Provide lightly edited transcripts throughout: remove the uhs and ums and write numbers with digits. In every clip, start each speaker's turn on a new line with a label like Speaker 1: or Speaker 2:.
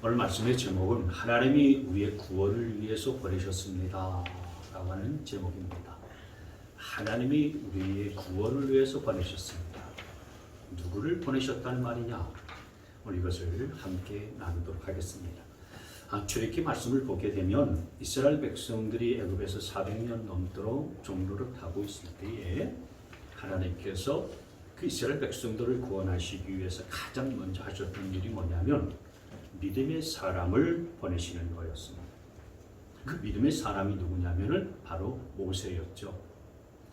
Speaker 1: 오늘 말씀의 제목은 하나님이 우리의 구원을 위해서 보내셨습니다 라고 하는 제목입니다. 하나님이 우리의 구원을 위해서 보내셨습니다. 누구를 보내셨다는 말이냐? 오늘 이것을 함께 나누도록 하겠습니다. 출애굽기 말씀을 보게 되면 이스라엘 백성들이 애굽에서 400년 넘도록 종노릇하고 있을 때에 하나님께서 그 이스라엘 백성들을 구원하시기 위해서 가장 먼저 하셨던 일이 뭐냐면 믿음의 사람을 보내시는 거였습니다. 그 믿음의 사람이 누구냐면은 바로 모세였죠.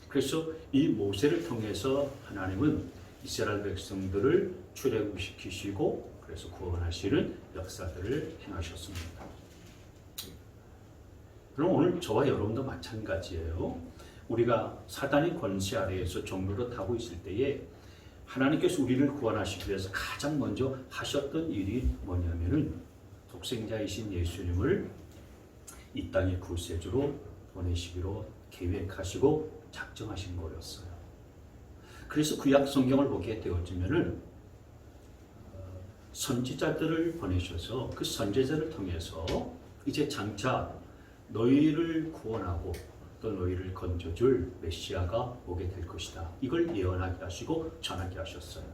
Speaker 1: 그래서 이 모세를 통해서 하나님은 이스라엘 백성들을 출애굽시키시고 그래서 구원하시는 역사들을 행하셨습니다. 그럼 오늘 저와 여러분도 마찬가지예요. 우리가 사단의 권세 아래에서 종노릇하고 있을 때에 하나님께서 우리를 구원하시기 위해서 가장 먼저 하셨던 일이 뭐냐면은 독생자이신 예수님을 이 땅의 구세주로 보내시기로 계획하시고 작정하신 거였어요. 그래서 구약 성경을 보게 되어지면은 선지자들을 보내셔서 그 선지자를 통해서 이제 장차 너희를 구원하고 또 너희를 건져줄 메시아가 오게 될 것이다. 이걸 예언하게 하시고 전하게 하셨어요.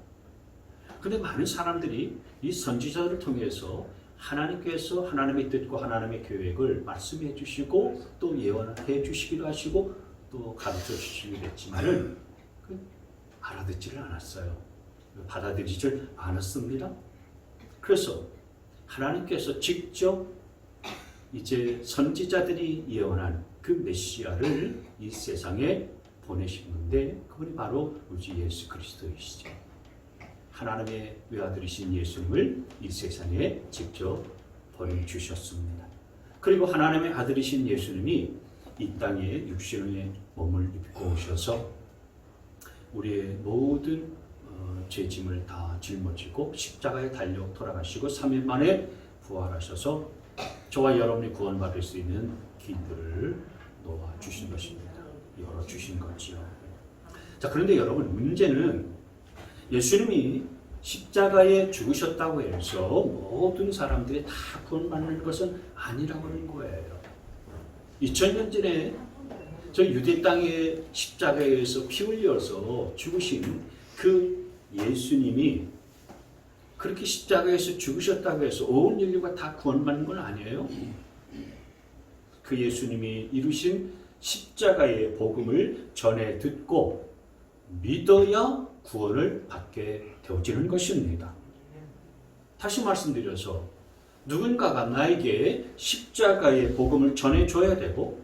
Speaker 1: 근데 많은 사람들이 이 선지자를 통해서 하나님께서 하나님의 뜻과 하나님의 계획을 말씀해 주시고 또 예언해 주시기도 하시고 또 가르쳐 주시기도 했지만은 알아듣지를 않았어요. 받아들이질 않았습니다. 그래서 하나님께서 직접 이제 선지자들이 예언한 그 메시아를 이 세상에 보내시는데 그분이 바로 우리 예수 그리스도이시죠. 하나님의 외아들이신 예수님을 이 세상에 직접 보내주셨습니다. 그리고 하나님의 아들이신 예수님이 이 땅에 육신의 몸을 입고 오셔서 우리의 모든 죄짐을 다 짊어지고 십자가에 달려 돌아가시고 3일 만에 부활하셔서 저와 여러분이 구원받을 수 있는 길들을 놓아주신 것입니다. 열어주신 거지요. 자, 그런데 여러분 문제는 예수님이 십자가에 죽으셨다고 해서 모든 사람들이 다 구원받는 것은 아니라고 하는 거예요. 2000년 전에 저 유대 땅의 십자가에서 피 흘려서 죽으신 그 예수님이 그렇게 십자가에서 죽으셨다고 해서 온 인류가 다 구원받는 건 아니에요. 그 예수님이 이루신 십자가의 복음을 전해 듣고 믿어야 구원을 받게 되어지는 것입니다. 다시 말씀드려서 누군가가 나에게 십자가의 복음을 전해줘야 되고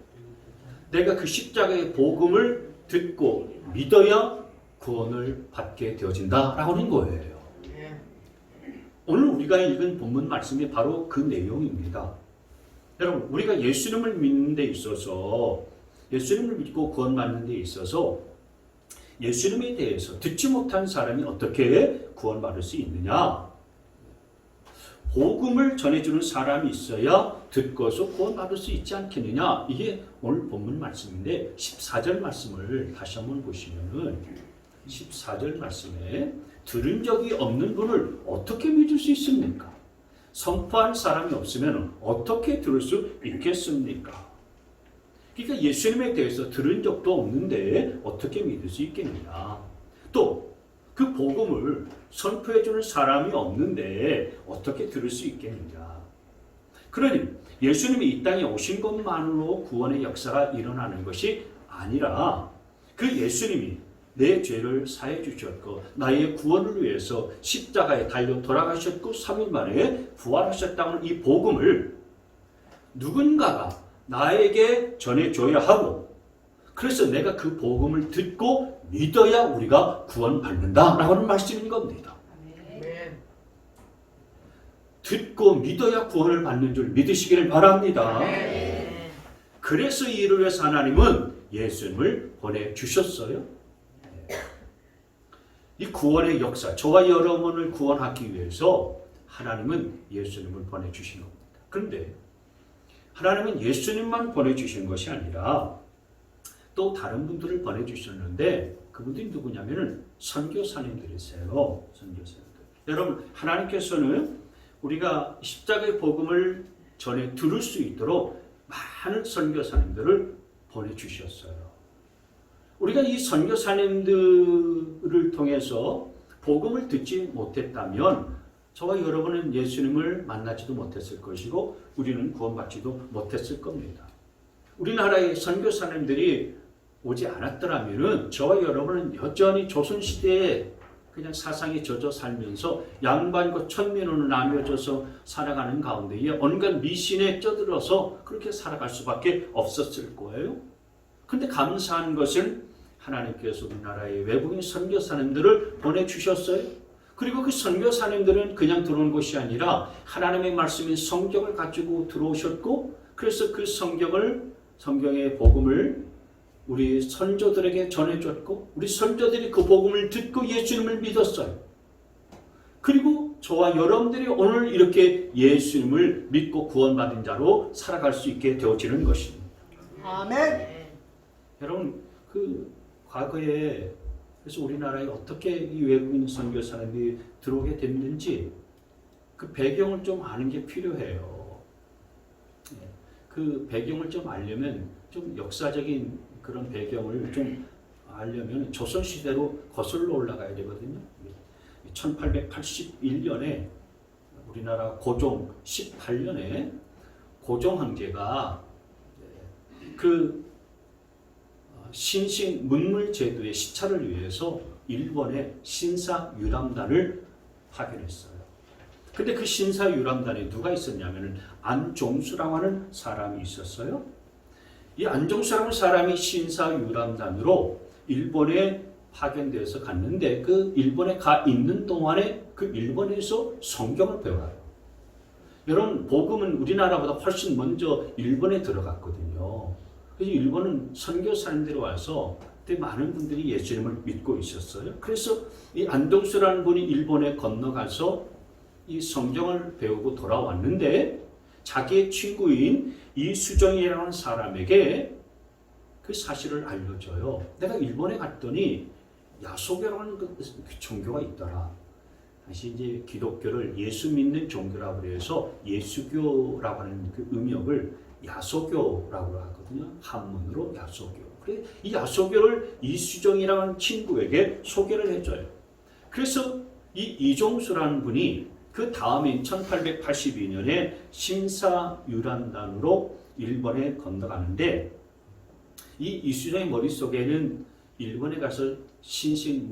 Speaker 1: 내가 그 십자가의 복음을 듣고 믿어야 구원을 받게 되어진다라고 하는 거예요. 오늘 우리가 읽은 본문 말씀이 바로 그 내용입니다. 여러분, 우리가 예수님을 믿는 데 있어서 예수님을 믿고 구원받는 데 있어서 예수님에 대해서 듣지 못한 사람이 어떻게 구원받을 수 있느냐? 복음을 전해주는 사람이 있어야 듣고서 구원받을 수 있지 않겠느냐? 이게 오늘 본문 말씀인데 14절 말씀을 다시 한번 보시면은 14절 말씀에 들은 적이 없는 분을 어떻게 믿을 수 있습니까? 선포한 사람이 없으면 어떻게 들을 수 있겠습니까? 그러니까 예수님에 대해서 들은 적도 없는데 어떻게 믿을 수 있겠느냐? 또 그 복음을 선포해주는 사람이 없는데 어떻게 들을 수 있겠느냐? 그러니 예수님이 이 땅에 오신 것만으로 구원의 역사가 일어나는 것이 아니라 그 예수님이 내 죄를 사해 주셨고 나의 구원을 위해서 십자가에 달려 돌아가셨고 3일 만에 부활하셨다는 이 복음을 누군가가 나에게 전해줘야 하고 그래서 내가 그 복음을 듣고 믿어야 우리가 구원받는다라고 하는 말씀인 겁니다. 아멘. 듣고 믿어야 구원을 받는 줄 믿으시기를 바랍니다. 아멘. 그래서 이 일을 위해서 하나님은 예수님을 보내주셨어요. 이 구원의 역사, 저와 여러분을 구원하기 위해서 하나님은 예수님을 보내주신 겁니다. 그런데 하나님은 예수님만 보내주신 것이 아니라 또 다른 분들을 보내주셨는데 그분들이 누구냐면은 선교사님들이세요. 선교사님들. 여러분, 하나님께서는 우리가 십자가의 복음을 전해 들을 수 있도록 많은 선교사님들을 보내주셨어요. 우리가 이 선교사님들을 통해서 복음을 듣지 못했다면 저와 여러분은 예수님을 만나지도 못했을 것이고 우리는 구원받지도 못했을 겁니다. 우리나라의 선교사님들이 오지 않았더라면 저와 여러분은 여전히 조선시대에 그냥 사상에 젖어 살면서 양반과 천민으로 나뉘어져서 살아가는 가운데에 온갖 미신에 쩌들어서 그렇게 살아갈 수밖에 없었을 거예요. 근데 감사한 것은 하나님께서 우리나라의 외국인 선교사님들을 보내주셨어요. 그리고 그 선교사님들은 그냥 들어온 것이 아니라 하나님의 말씀인 성경을 가지고 들어오셨고 그래서 그 성경의 복음을 우리 선조들에게 전해줬고 우리 선조들이 그 복음을 듣고 예수님을 믿었어요. 그리고 저와 여러분들이 오늘 이렇게 예수님을 믿고 구원받은 자로 살아갈 수 있게 되어지는 것입니다.
Speaker 2: 아멘.
Speaker 1: 여러분 그 과거에 그래서 우리나라에 어떻게 이 외국인 선교사님이 들어오게 됐는지 그 배경을 좀 아는 게 필요해요. 그 배경을 좀 알려면 좀 역사적인 그런 배경을 좀 알려면 조선시대로 거슬러 올라가야 되거든요. 1881년에 우리나라 고종 18년에 고종 황제가 그 신식 문물 제도의 시찰을 위해서 일본의 신사유람단을 파견했어요. 근데 그 신사유람단에 누가 있었냐면 안종수라고 하는 사람이 있었어요. 이 안종수라는 사람이 신사유람단으로 일본에 파견돼서 갔는데 그 일본에 가 있는 동안에 그 일본에서 성경을 배워요. 여러분 복음은 우리나라보다 훨씬 먼저 일본에 들어갔거든요. 그래서 일본은 선교사님들이 와서 그때 많은 분들이 예수님을 믿고 있었어요. 그래서 이 안종수라는 분이 일본에 건너가서 이 성경을 배우고 돌아왔는데 자기의 친구인 이수정이라는 사람에게 그 사실을 알려줘요. 내가 일본에 갔더니 야소교라는 그 종교가 있더라. 다시 이제 기독교를 예수 믿는 종교라고 해서 예수교라고 하는 그 음역을 야소교라고 하거든요. 한문으로 야소교. 그래 이 야소교를 이수정이라는 친구에게 소개를 해줘요. 그래서 이 이종수라는 분이 그 다음인 1882년에 신사유람단으로 일본에 건너가는데 이 이수정의 머릿속에는 일본에 가서 신식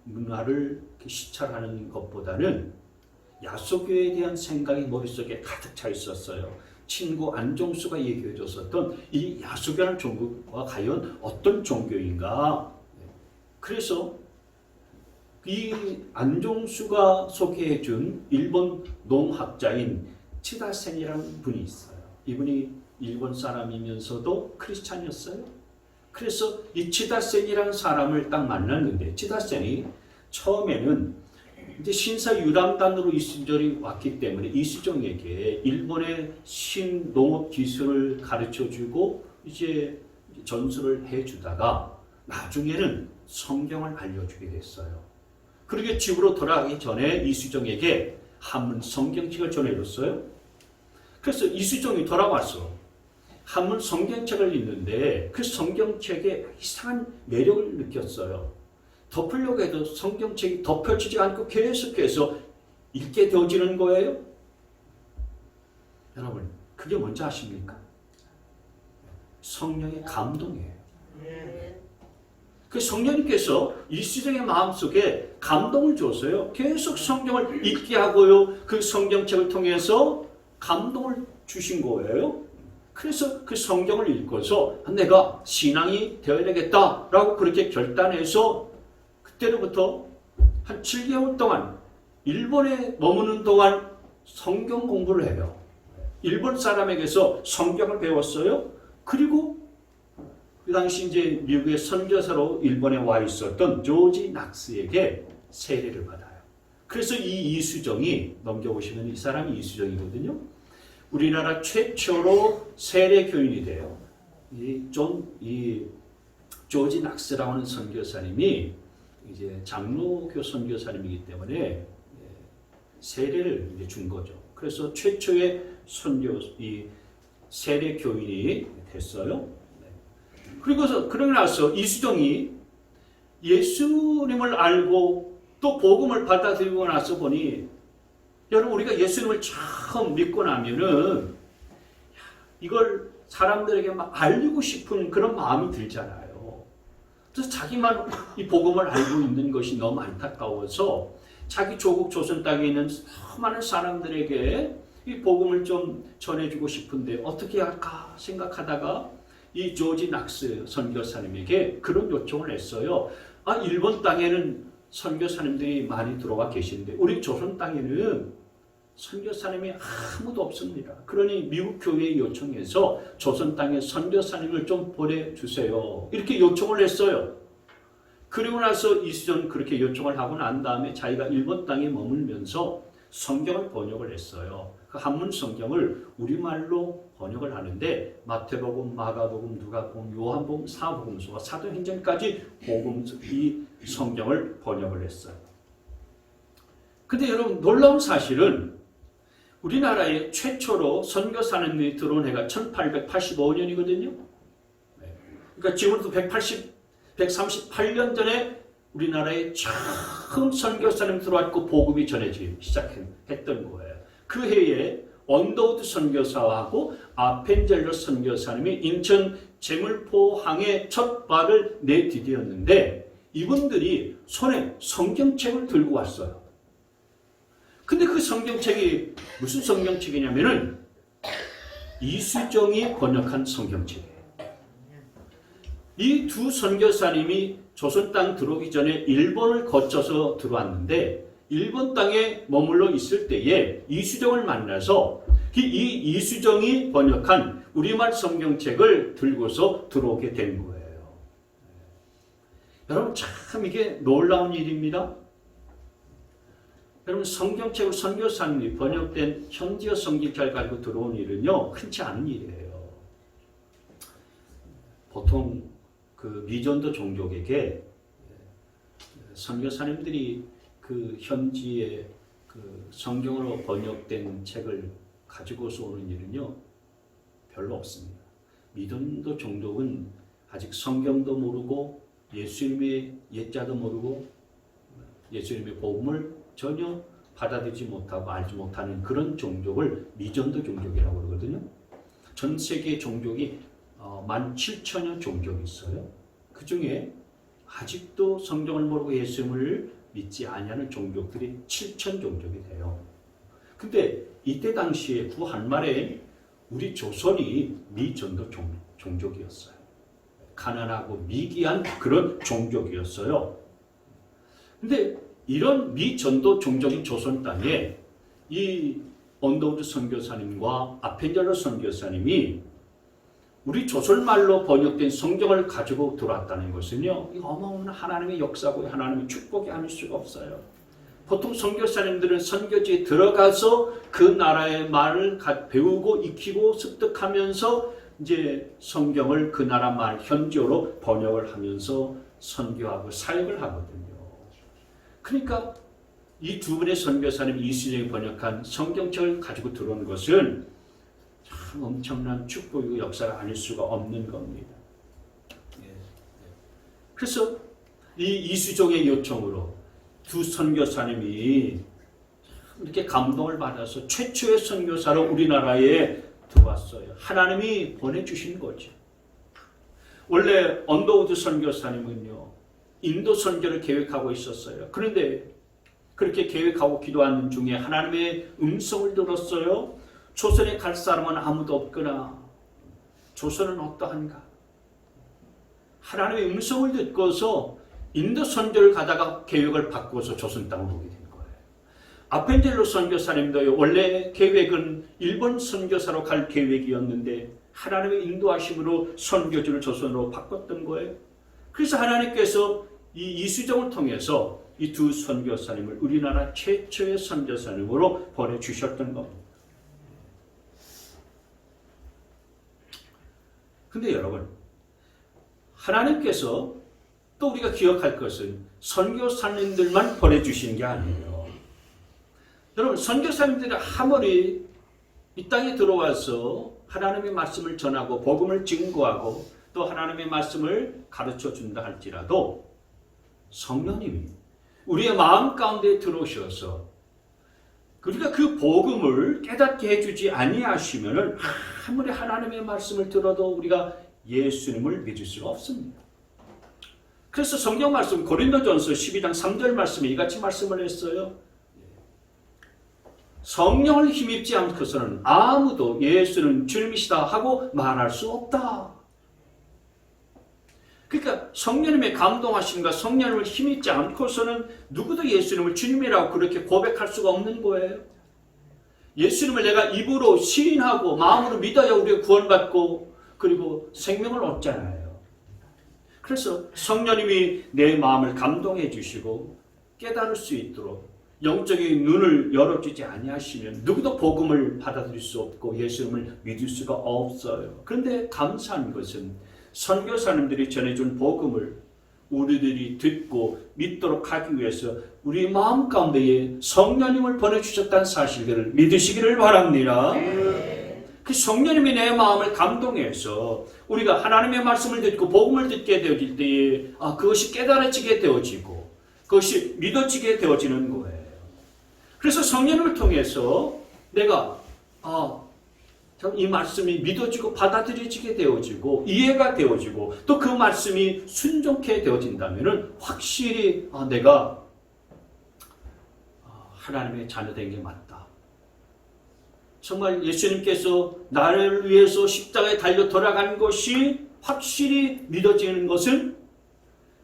Speaker 1: 문화를 시찰하는 것보다는 야소교에 대한 생각이 머릿속에 가득 차 있었어요. 친구 안종수가 얘기해 줬었던 이 야소교라는 종교가 과연 어떤 종교인가. 그래서 이 안종수가 소개해준 일본 농학자인 치다센이라는 분이 있어요. 이분이 일본 사람이면서도 크리스찬이었어요. 그래서 이 치다센이라는 사람을 딱 만났는데 치다센이 처음에는 이제 신사유람단으로 이수정이 왔기 때문에 이수정에게 일본의 신농업 기술을 가르쳐주고 이제 전수를 해주다가 나중에는 성경을 알려주게 됐어요. 그렇게 집으로 돌아가기 전에 이수정에게 한문 성경책을 전해줬어요. 그래서 이수정이 돌아왔어. 한문 성경책을 읽는데 그 성경책에 이상한 매력을 느꼈어요. 덮으려고 해도 성경책이 덮여지지 않고 계속해서 읽게 되어지는 거예요. 여러분, 그게 뭔지 아십니까? 성령의 감동이에요. 그 성령님께서 이수정의 마음속에 감동을 줬어요. 계속 성경을 읽게 하고요. 그 성경책을 통해서 감동을 주신 거예요. 그래서 그 성경을 읽고서 내가 신앙이 되어야 되겠다라고 그렇게 결단해서 그때로부터 한 7개월 동안 일본에 머무는 동안 성경 공부를 해요. 일본 사람에게서 성경을 배웠어요. 그리고 그 당시 이제 미국의 선교사로 일본에 와 있었던 조지 낙스에게 세례를 받아요. 그래서 이 이수정이 넘겨보시면 이 사람이 이수정이거든요. 우리나라 최초로 세례 교인이 돼요. 이 조지 낙스라고 하는 선교사님이 이제 장로교 선교사님이기 때문에 세례를 이제 준 거죠. 그래서 최초의 선교 이 세례 교인이 됐어요. 그러고 나서 이수정이 예수님을 알고 또 복음을 받아들이고 나서 보니, 여러분, 우리가 예수님을 처음 믿고 나면은 이걸 사람들에게 막 알리고 싶은 그런 마음이 들잖아요. 그래서 자기만 이 복음을 알고 있는 것이 너무 안타까워서 자기 조국 조선 땅에 있는 수많은 사람들에게 이 복음을 좀 전해주고 싶은데 어떻게 할까 생각하다가 이 조지 낙스 선교사님에게 그런 요청을 했어요. 일본 땅에는 선교사님들이 많이 들어와 계신데 우리 조선 땅에는 선교사님이 아무도 없습니다. 그러니 미국 교회에 요청해서 조선 땅에 선교사님을 좀 보내주세요. 이렇게 요청을 했어요. 그리고 나서 이수전 그렇게 요청을 하고 난 다음에 자기가 일본 땅에 머물면서 성경을 번역을 했어요. 그 한문 성경을 우리말로 번역을 하는데 마태복음, 마가복음, 누가복음, 요한복음, 사복음서와 사도행전까지 이 성경을 번역을 했어요. 근데 여러분, 놀라운 사실은 우리나라에 최초로 선교사님이 들어온 해가 1885년이거든요. 그러니까 지금부터 138년 전에 우리나라에 처음 선교사님 들어왔고 복음이 전해지기 시작했던 거예요. 그 해에 언더우드 선교사하고 아펜젤러 선교사님이 인천 제물포항에 첫 발을 내디뎠는데 이분들이 손에 성경책을 들고 왔어요. 근데 그 성경책이 무슨 성경책이냐면은 이수정이 번역한 성경책이에요. 이 두 선교사님이 조선 땅 들어오기 전에 일본을 거쳐서 들어왔는데 일본 땅에 머물러 있을 때에 이수정을 만나서 이 이수정이 번역한 우리말 성경책을 들고서 들어오게 된 거예요. 여러분, 참 이게 놀라운 일입니다. 여러분, 성경책을 선교사님이 번역된 현지어 성경책을 가지고 들어온 일은요, 흔치 않은 일이에요. 보통 그 미전도 종족에게 선교사님들이 그 현지의 그 성경으로 번역된 책을 가지고서 오는 일은요, 별로 없습니다. 미전도 종족은 아직 성경도 모르고 예수님의 옛자도 모르고 예수님의 복음을 전혀 받아들이지 못하고 알지 못하는 그런 종족을 미전도 종족이라고 그러거든요. 전 세계 종족이 17,000여 종족이 있어요. 그 중에 아직도 성경을 모르고 예수님을 믿지 아니하는 종족들이 7,000 종족이 돼요. 근데 이때 당시에 구한말에 우리 조선이 미전도 종족이었어요. 가난하고 미기한 그런 종족이었어요. 근데 이런 미전도 종족인 조선 땅에 이 언더우드 선교사님과 아펜젤러 선교사님이 우리 조선말로 번역된 성경을 가지고 들어왔다는 것은요, 이 어마어마한 하나님의 역사고 하나님의 축복이 아닐 수가 없어요. 보통 선교사님들은 선교지에 들어가서 그 나라의 말을 배우고 익히고 습득하면서 이제 성경을 그 나라 말 현지어로 번역을 하면서 선교하고 사역을 하거든요. 그러니까 이 두 분의 선교사님 이수정이 번역한 성경책을 가지고 들어온 것은 참 엄청난 축복이고 역사가 아닐 수가 없는 겁니다. 그래서 이 이수정의 요청으로 두 선교사님이 이렇게 감동을 받아서 최초의 선교사로 우리나라에 들어왔어요. 하나님이 보내주신 거죠. 원래 언더우드 선교사님은요, 인도 선교를 계획하고 있었어요. 그런데 그렇게 계획하고 기도하는 중에 하나님의 음성을 들었어요. 조선에 갈 사람은 아무도 없거나 조선은 어떠한가? 하나님의 음성을 듣고서 인도 선교를 가다가 계획을 바꿔서 조선 땅으로 오게 된 거예요. 아펜젤러 선교사님도 원래 계획은 일본 선교사로 갈 계획이었는데 하나님의 인도하심으로 선교지를 조선으로 바꿨던 거예요. 그래서 하나님께서 이 이수정을 통해서 이 두 선교사님을 우리나라 최초의 선교사님으로 보내주셨던 겁니다. 근데 여러분, 하나님께서 또 우리가 기억할 것은 선교사님들만 보내주신 게 아니에요. 여러분, 선교사님들이 아무리 이 땅에 들어와서 하나님의 말씀을 전하고 복음을 증거하고 또 하나님의 말씀을 가르쳐 준다 할지라도 성령님이 우리의 마음 가운데 들어오셔서 우리가 그 복음을 깨닫게 해주지 아니하시면은 아무리 하나님의 말씀을 들어도 우리가 예수님을 믿을 수가 없습니다. 그래서 성경 말씀 고린도전서 12장 3절 말씀에 이같이 말씀을 했어요. 성령을 힘입지 않고서는 아무도 예수는 주님이시다 하고 말할 수 없다. 그러니까 성령님의 감동하심과 성령님을 힘입지 않고서는 누구도 예수님을 주님이라고 그렇게 고백할 수가 없는 거예요. 예수님을 내가 입으로 시인하고 마음으로 믿어야 우리가 구원받고 그리고 생명을 얻잖아요. 그래서 성령님이 내 마음을 감동해 주시고 깨달을 수 있도록 영적인 눈을 열어주지 아니하시면 누구도 복음을 받아들일 수 없고 예수님을 믿을 수가 없어요. 그런데 감사한 것은 선교사님들이 전해준 복음을 우리들이 듣고 믿도록 하기 위해서 우리 마음 가운데에 성령님을 보내주셨다는 사실들을 믿으시기를 바랍니다. 그 성령님이 내 마음을 감동해서 우리가 하나님의 말씀을 듣고 복음을 듣게 되어질 때에 그것이 깨달아지게 되어지고 그것이 믿어지게 되어지는 거예요. 그래서 성령을 통해서 내가 이 말씀이 믿어지고 받아들여지게 되어지고 이해가 되어지고 또 그 말씀이 순종케 되어진다면 확실히 내가 하나님의 자녀된 게 맞다. 정말 예수님께서 나를 위해서 십자가에 달려 돌아간 것이 확실히 믿어지는 것은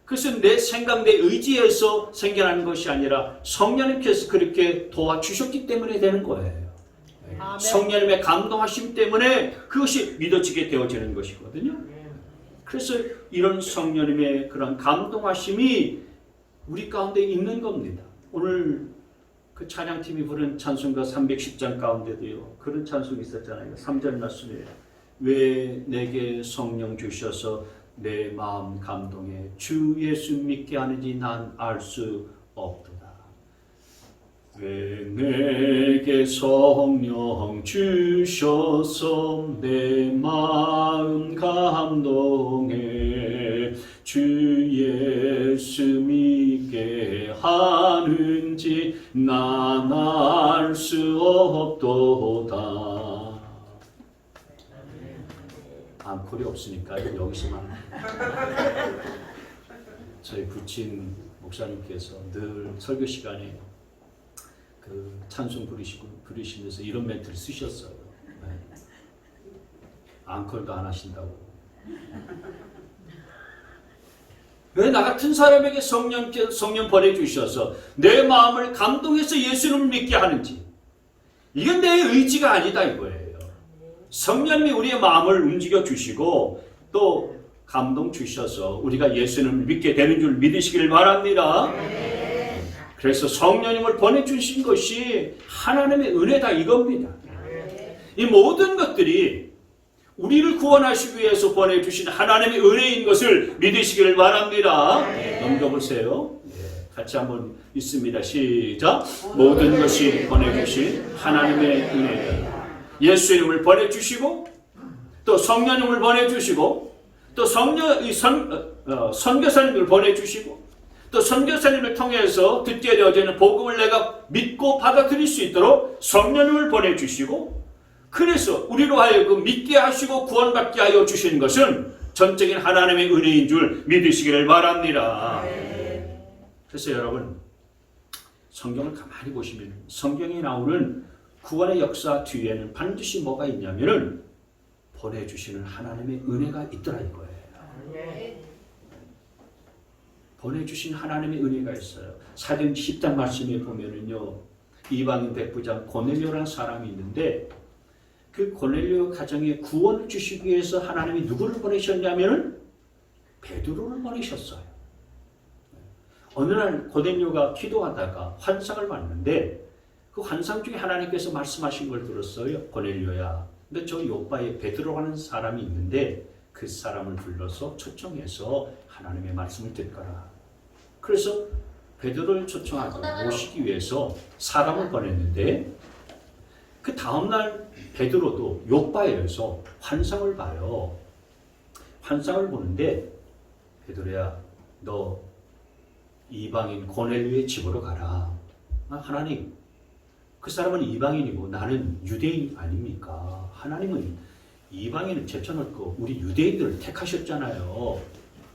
Speaker 1: 그것은 내 생각, 내 의지에서 생겨나는 것이 아니라 성령님께서 그렇게 도와주셨기 때문에 되는 거예요. 아멘. 성령님의 감동하심 때문에 그것이 믿어지게 되어지는 것이거든요. 그래서 이런 성령님의 그런 감동하심이 우리 가운데 있는 겁니다. 오늘 그 찬양팀이 부른 찬송가 310장 가운데도요. 그런 찬송이 있었잖아요. 3절 말씀에 왜 내게 성령 주셔서 내 마음 감동에 주 예수 믿게 하는지 난 알 수 없도다. 왜 내게 성령 주셔서 내 마음 감동에 주 예수 믿게 하는지 난 알 수 없도다. 앙콜이 없으니까 여기서만 저희 부친 목사님께서 늘 설교 시간에 그 찬송 부르시면서 이런 멘트를 쓰셨어요. 네. 앙콜도 안 하신다고. 왜 나 같은 사람에게 성령 보내주셔서 내 마음을 감동해서 예수를 믿게 하는지 이건 내 의지가 아니다 이거예요. 성령님이 우리의 마음을 움직여 주시고 또 감동 주셔서 우리가 예수님을 믿게 되는 줄 믿으시길 바랍니다. 그래서 성령님을 보내주신 것이 하나님의 은혜다 이겁니다. 이 모든 것들이 우리를 구원하시기 위해서 보내주신 하나님의 은혜인 것을 믿으시기를 바랍니다. 넘겨보세요. 같이 한번 읽습니다. 시작. 모든 것이 보내주신 하나님의 은혜다. 예수님을 보내주시고 또 성령님을 보내주시고 또 선교사님을 보내주시고 또 선교사님을 통해서 듣게 되어지는 복음을 내가 믿고 받아들일 수 있도록 성령님을 보내주시고 그래서 우리로 하여금 믿게 하시고 구원받게 하여 주신 것은 전적인 하나님의 은혜인 줄 믿으시기를 바랍니다. 그래서 여러분 성경을 가만히 보시면 성경에 나오는 구원의 역사 뒤에는 반드시 뭐가 있냐면은 보내주시는 하나님의 은혜가 있더라 이거예요. 보내주신 하나님의 은혜가 있어요. 사도행 10장 말씀에 보면은요, 이방인 백부장 고넬료라는 사람이 있는데 그 고넬료 가정에 구원을 주시기 위해서 하나님이 누구를 보내셨냐면은 베드로를 보내셨어요. 어느 날 고넬료가 기도하다가 환상을 봤는데 그 환상 중에 하나님께서 말씀하신 걸 들었어요. 고넬료야, 근데 저 요바에 베드로라는 사람이 있는데 그 사람을 불러서 초청해서 하나님의 말씀을 듣거라. 그래서 베드로를 초청하고 모시기 위해서 사람을 보냈는데 그 다음날 베드로도 요바에서 환상을 봐요. 환상을 보는데 베드로야 너 이방인 고넬료의 집으로 가라. 하나님 그 사람은 이방인이고 나는 유대인 아닙니까? 하나님은 이방인을 제쳐놓고 우리 유대인들을 택하셨잖아요.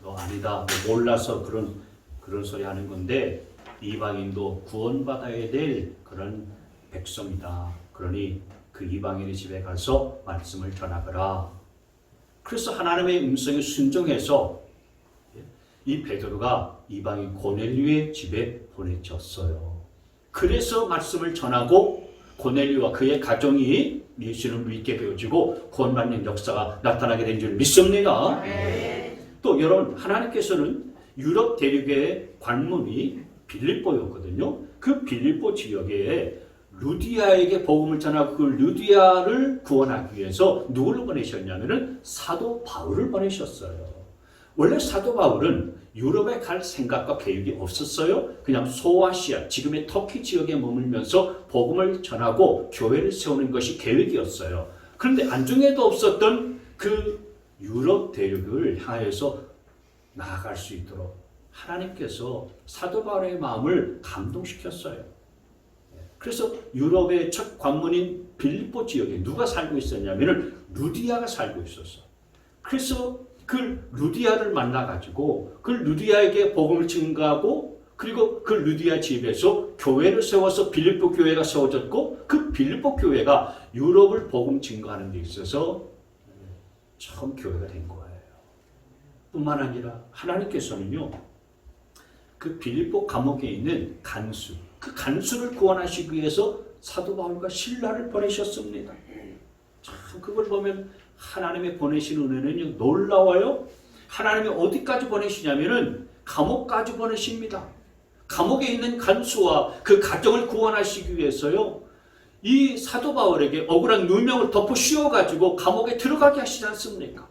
Speaker 1: 너 아니다. 너 몰라서 그런 소리 하는 건데 이방인도 구원받아야 될 그런 백성이다. 그러니 그 이방인의 집에 가서 말씀을 전하거라. 그래서 하나님의 음성에 순종해서 이 베드로가 이방인 고넬료의 집에 보내졌어요. 그래서 말씀을 전하고 고넬료와 그의 가정이 예수를 믿게 되어지고 구원받는 역사가 나타나게 된 줄 믿습니다. 또 여러분 하나님께서는 유럽 대륙의 관문이 빌립보였거든요. 그 빌립보 지역에 루디아에게 복음을 전하고 그 루디아를 구원하기 위해서 누구를 보내셨냐면은 사도 바울을 보내셨어요. 원래 사도 바울은 유럽에 갈 생각과 계획이 없었어요. 그냥 소아시아, 지금의 터키 지역에 머물면서 복음을 전하고 교회를 세우는 것이 계획이었어요. 그런데 안중에도 없었던 그 유럽 대륙을 향해서 나아갈 수 있도록 하나님께서 사도 바울의 마음을 감동시켰어요. 그래서 유럽의 첫 관문인 빌립보 지역에 누가 살고 있었냐면 루디아가 살고 있었어. 그래서 그 루디아를 만나가지고 그 루디아에게 복음을 증거하고 그리고 그 루디아 집에서 교회를 세워서 빌립보 교회가 세워졌고 그 빌립보 교회가 유럽을 복음 증거하는 데 있어서 처음 교회가 된 거예요. 뿐만 아니라 하나님께서는요 그 빌립보 감옥에 있는 간수 그 간수를 구원하시기 위해서 사도 바울과 실라를 보내셨습니다. 참 그걸 보면 하나님의 보내신 은혜는 놀라워요. 하나님이 어디까지 보내시냐면은 감옥까지 보내십니다. 감옥에 있는 간수와 그 가정을 구원하시기 위해서요. 이 사도 바울에게 억울한 누명을 덮어 씌워가지고 감옥에 들어가게 하시지 않습니까?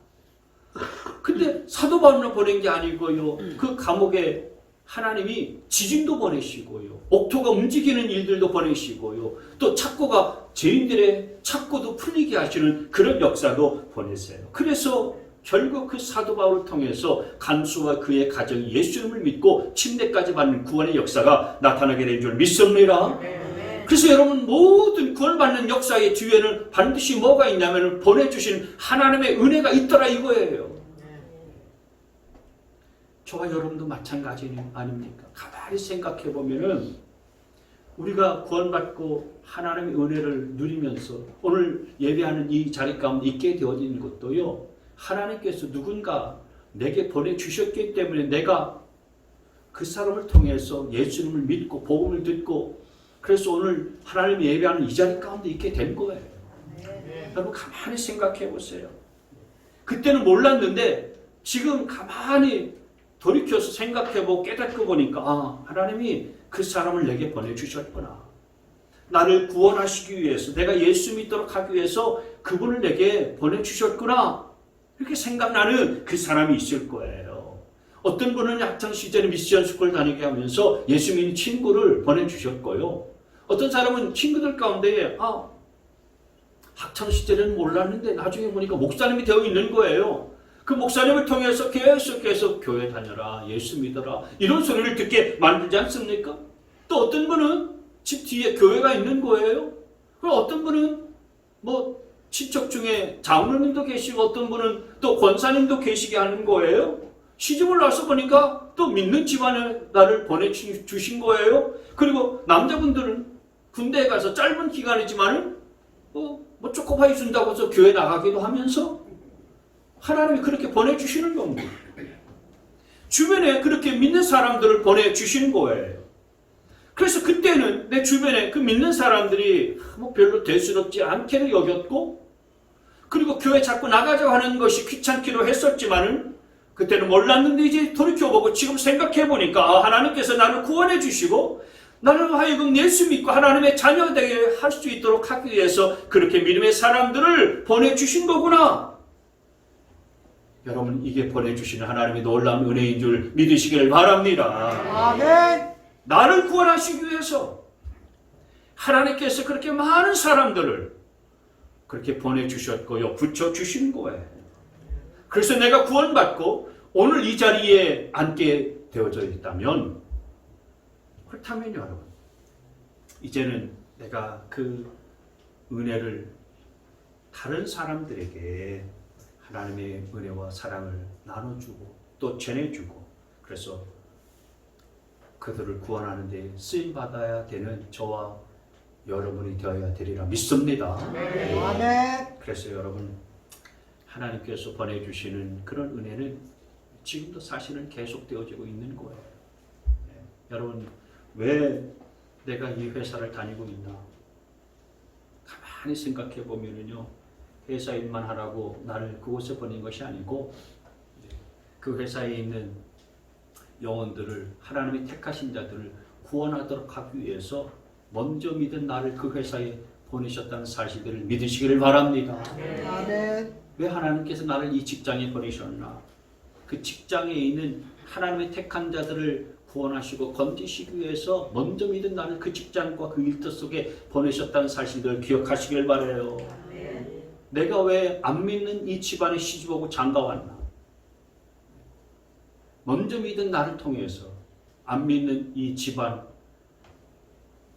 Speaker 1: 근데 사도 바울만 보낸 게 아니고요. 그 감옥에 하나님이 지진도 보내시고요. 옥토가 움직이는 일들도 보내시고요. 또 착고가 죄인들의 착고도 풀리게 하시는 그런 역사도 보내세요. 그래서 결국 그 사도 바울을 통해서 간수와 그의 가정이 예수님을 믿고 침례까지 받는 구원의 역사가 나타나게 된 줄 믿습니다. 그래서 여러분 모든 구원받는 역사의 뒤에는 반드시 뭐가 있냐면 보내주신 하나님의 은혜가 있더라 이거예요. 저와 여러분도 마찬가지 아닙니까? 가만히 생각해 보면은 우리가 구원받고 하나님의 은혜를 누리면서 오늘 예배하는 이 자리 가운데 있게 되어진 것도요. 하나님께서 누군가 내게 보내주셨기 때문에 내가 그 사람을 통해서 예수님을 믿고 복음을 듣고 그래서 오늘 하나님 예배하는 이 자리 가운데 있게 된 거예요. 여러분 가만히 생각해 보세요. 그때는 몰랐는데 지금 가만히 돌이켜서 생각해보고 깨닫고 보니까 하나님이 그 사람을 내게 보내주셨구나. 나를 구원하시기 위해서 내가 예수 믿도록 하기 위해서 그분을 내게 보내주셨구나. 이렇게 생각나는 그 사람이 있을 거예요. 어떤 분은 학창시절에 미션 스쿨 다니게 하면서 예수 믿는 친구를 보내주셨고요. 어떤 사람은 친구들 가운데 학창시절에는 몰랐는데 나중에 보니까 목사님이 되어 있는 거예요. 그 목사님을 통해서 계속 교회 다녀라, 예수 믿어라 이런 소리를 듣게 만들지 않습니까? 또 어떤 분은 집 뒤에 교회가 있는 거예요. 그리고 어떤 분은 친척 중에 장로님도 계시고 어떤 분은 또 권사님도 계시게 하는 거예요. 시집을 나서 보니까 또 믿는 집안에 나를 보내주신 거예요. 그리고 남자분들은 군대에 가서 짧은 기간이지만 초코파이 준다고 해서 교회 나가기도 하면서 하나님이 그렇게 보내주시는 겁니다. 주변에 그렇게 믿는 사람들을 보내주시는 거예요. 그래서 그때는 내 주변에 그 믿는 사람들이 별로 대수롭지 않게도 여겼고 그리고 교회 자꾸 나가자고 하는 것이 귀찮기도 했었지만은 그때는 몰랐는데 이제 돌이켜보고 지금 생각해보니까 하나님께서 나를 구원해 주시고 나를 하여금 예수 믿고 하나님의 자녀가 되게 할 수 있도록 하기 위해서 그렇게 믿음의 사람들을 보내주신 거구나. 여러분 이게 보내주시는 하나님의 놀라운 은혜인 줄 믿으시길 바랍니다.
Speaker 2: 아멘.
Speaker 1: 나를 구원하시기 위해서 하나님께서 그렇게 많은 사람들을 그렇게 보내주셨고요. 붙여주신 거예요. 그래서 내가 구원받고 오늘 이 자리에 앉게 되어져 있다면, 그렇다면 여러분, 이제는 내가 그 은혜를 다른 사람들에게 하나님의 은혜와 사랑을 나눠주고 또 전해주고, 그래서 그들을 구원하는 데 쓰임받아야 되는 저와 여러분이 되어야 되리라 믿습니다.
Speaker 2: 아멘.
Speaker 1: 그래서 여러분, 하나님께서 보내주시는 그런 은혜는 지금도 사실은 계속되어지고 있는 거예요. 여러분, 왜 내가 이 회사를 다니고 있나? 가만히 생각해 보면은요, 회사 일만 하라고 나를 그곳에 보낸 것이 아니고, 그 회사에 있는 영혼들을, 하나님이 택하신 자들을 구원하도록 하기 위해서 먼저 믿은 나를 그 회사에 보내셨다는 사실들을 믿으시기를 바랍니다.
Speaker 2: 아멘.
Speaker 1: 왜 하나님께서 나를 이 직장에 보내셨나? 그 직장에 있는 하나님의 택한 자들을 구원하시고 건지시기 위해서 먼저 믿은 나를 그 직장과 그 일터 속에 보내셨다는 사실들을 기억하시길 바라요. 내가 왜 안 믿는 이 집안에 시집오고 장가왔나? 먼저 믿은 나를 통해서 안 믿는 이 집안,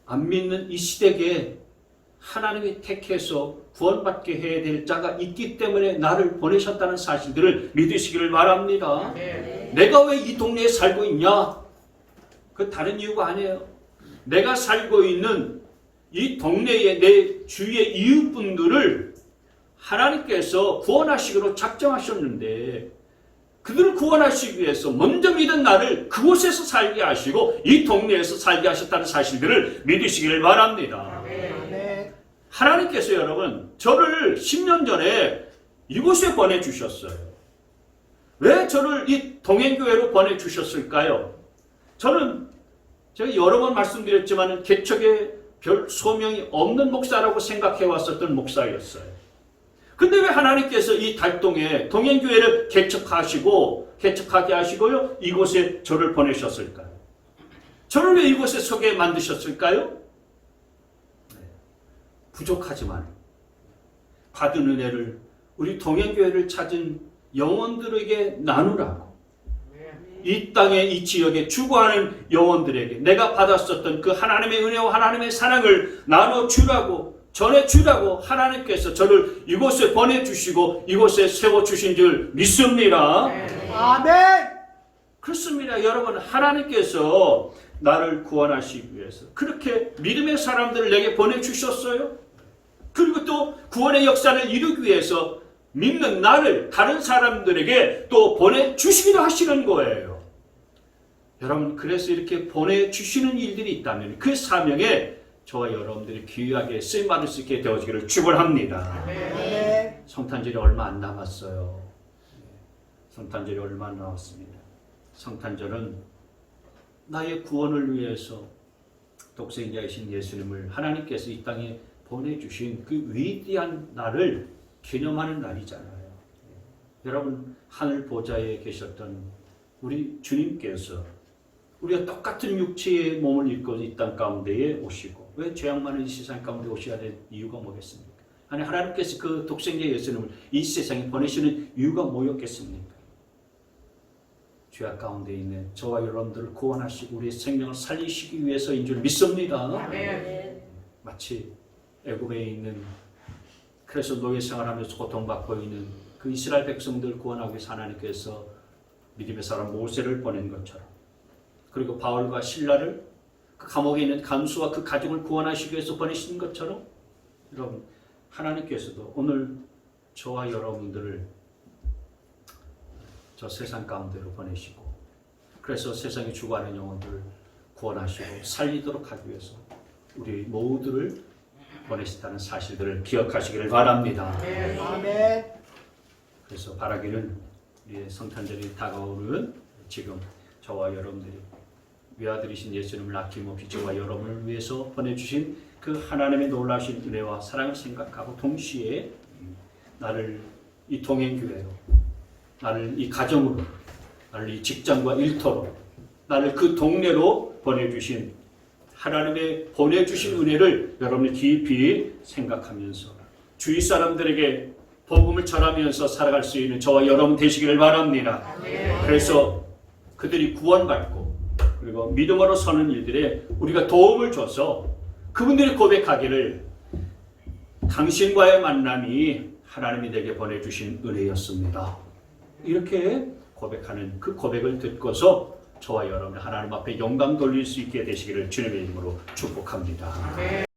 Speaker 1: 안 믿는 이 시대에 하나님이 택해서 구원받게 해야 될 자가 있기 때문에 나를 보내셨다는 사실들을 믿으시기를 바랍니다. 내가 왜 이 동네에 살고 있냐? 그 다른 이유가 아니에요. 내가 살고 있는 이 동네의 내 주위의 이웃분들을 하나님께서 구원하시기로 작정하셨는데, 그들을 구원하시기 위해서 먼저 믿은 나를 그곳에서 살게 하시고 이 동네에서 살게 하셨다는 사실들을 믿으시기를 바랍니다. 하나님께서 여러분, 저를 10년 전에 이곳에 보내주셨어요. 왜 저를 이 동행교회로 보내주셨을까요? 저는 제가 여러 번 말씀드렸지만 개척에 별 소명이 없는 목사라고 생각해 왔었던 목사였어요. 근데 왜 하나님께서 이 달동에 동행교회를 개척하게 하시고요, 이곳에 저를 보내셨을까요? 저를 왜 이곳에 서게 만드셨을까요? 부족하지만 받은 은혜를 우리 동행교회를 찾은 영혼들에게 나누라고, 이 땅에 이 지역에 주거하는 영혼들에게 내가 받았었던 그 하나님의 은혜와 하나님의 사랑을 나눠주라고, 전해주라고 하나님께서 저를 이곳에 보내주시고 이곳에 세워주신 줄 믿습니다.
Speaker 2: 아멘.
Speaker 1: 그렇습니다. 여러분, 하나님께서 나를 구원하시기 위해서 그렇게 믿음의 사람들을 내게 보내주셨어요. 그리고 또 구원의 역사를 이루기 위해서 믿는 나를 다른 사람들에게 또 보내주시기도 하시는 거예요. 여러분, 그래서 이렇게 보내주시는 일들이 있다면 그 사명에 저와 여러분들이 귀하게 쓰임받을 수 있게 되어지기를 축원합니다. 성탄절이 얼마 안 남았어요. 성탄절이 얼마 안 남았습니다. 성탄절은 나의 구원을 위해서 독생자이신 예수님을 하나님께서 이 땅에 보내주신 그 위대한 날을 기념하는 날이잖아요. 여러분, 하늘 보좌에 계셨던 우리 주님께서 우리가 똑같은 육체의 몸을 입고 이 땅 가운데에 오시고, 왜 죄악 많은 이 세상 가운데 오셔야 될 이유가 뭐겠습니까? 아니, 하나님께서 그 독생자 예수님을 이 세상에 보내시는 이유가 뭐였겠습니까? 죄악 가운데 있는 저와 여러분들을 구원하시고 우리의 생명을 살리시기 위해서인 줄 믿습니다. 아멘. 마치 애굽에 있는, 그래서 노예 생활하면서 고통받고 있는 그 이스라엘 백성들을 구원하기 위해서 하나님께서 믿음의 사람 모세를 보낸 것처럼, 그리고 바울과 실라를 그 감옥에 있는 간수와 그 가족을 구원하시기 위해서 보내신 것처럼, 여러분, 하나님께서도 오늘 저와 여러분들을 저 세상 가운데로 보내시고, 그래서 세상에 죽어가는 영혼들을 구원하시고 살리도록 하기 위해서 우리 모두를 보내셨다는 사실들을 기억하시기를 바랍니다.
Speaker 2: 아멘.
Speaker 1: 그래서 바라기는 우리의 성탄절이 다가오는 지금 저와 여러분들이 외아들이신 예수님을 아낌없이 저와 여러분을 위해서 보내주신 그 하나님의 놀라우신 은혜와 사랑을 생각하고, 동시에 나를 이 동행교회로, 나를 이 가정으로, 나를 이 직장과 일터로, 나를 그 동네로 보내주신 하나님의 보내주신 은혜를 여러분이 깊이 생각하면서 주위 사람들에게 복음을 전하면서 살아갈 수 있는 저와 여러분 되시기를 바랍니다. 그래서 그들이 구원받고 그리고 믿음으로 서는 일들에 우리가 도움을 줘서 그분들이 고백하기를 당신과의 만남이 하나님이 내게 보내주신 은혜였습니다. 이렇게 고백하는 그 고백을 듣고서 저와 여러분 하나님 앞에 영광 돌릴 수 있게 되시기를 주님의 이름으로 축복합니다.